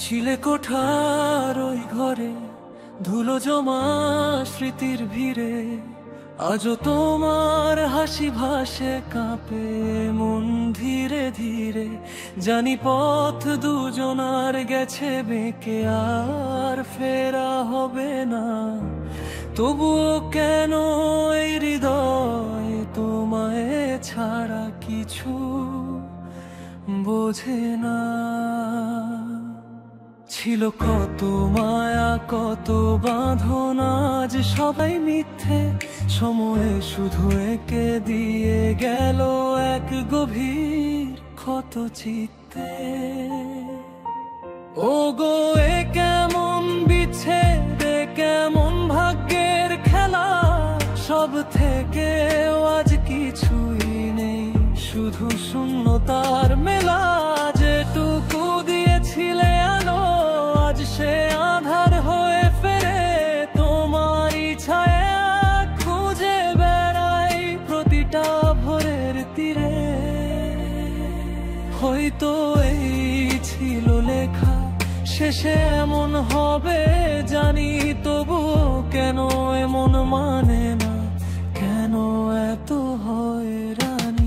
ছিলে কোঠার ওই ঘরে, ধুলো জমা স্মৃতির ভিড়ে, আজও তোমার হাসি ভাসে, কাঁপে মন ধীরে ধীরে। জানি পথ দুজনার গেছে বেঁকে, আর ফেরা হবে না। তবুও কেন এই হৃদয় তোমায় ছাড়া কিছু বোঝে না। ছিল কত মায়া, কত বাঁধন, আজ সবাই মিথ্যে। সময়ে শুধু এঁকে দিয়ে গেল এক গভীর ক্ষত চিত্তে। ও গো, এ কেমন বিচ্ছেদ, কেমন ভাগ্যের খেলা। সব থেকে আজ কিছুই নেই, শুধু শূন্যতার মেলা। যেটুকু দিয়েছিলে আলো, আজ সে আধার হয়ে ফেরে। তোমারই ছায়া খুঁজে বেড়াই প্রতিটা ভোরের তীরে। হয়তো এই ছিল লেখা, শেষে এমন হবে জানি। তবুও কেন এমন মানে না, কেন এত হয়রানি।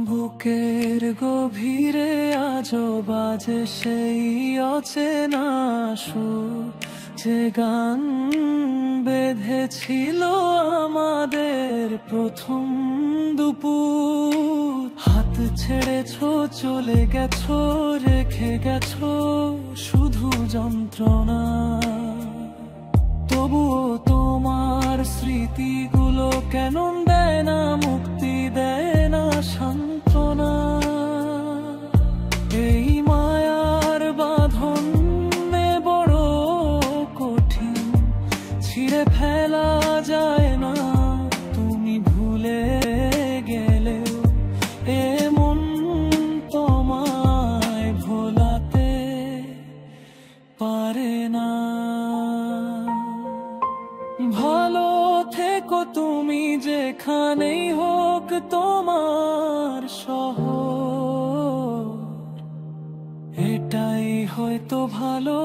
বুকের গভীরে আজও বাজে সেই অচেনা সুর, যে গান বেঁধেছিল আমাদের প্রথম দুপুর। হাত ছেড়েছো, চলে গেছো, রেখে গেছো শুধু যন্ত্রণা। তবুও তোমার স্মৃতিগুলো কেন দেয় না মুক্তি, দেয় না সান্ত্বনা। এই মায়ার বাঁধন বড় কঠিন, ছিঁড়ে ফেলা যায় না। তুমি ভুলে গেলেও এমন তোমায় ভোলাতে পারে না। ভালো থেকো তুমি যেখানেই হোক তোমার শহর, এটাই হয়তো ভালোবাসা।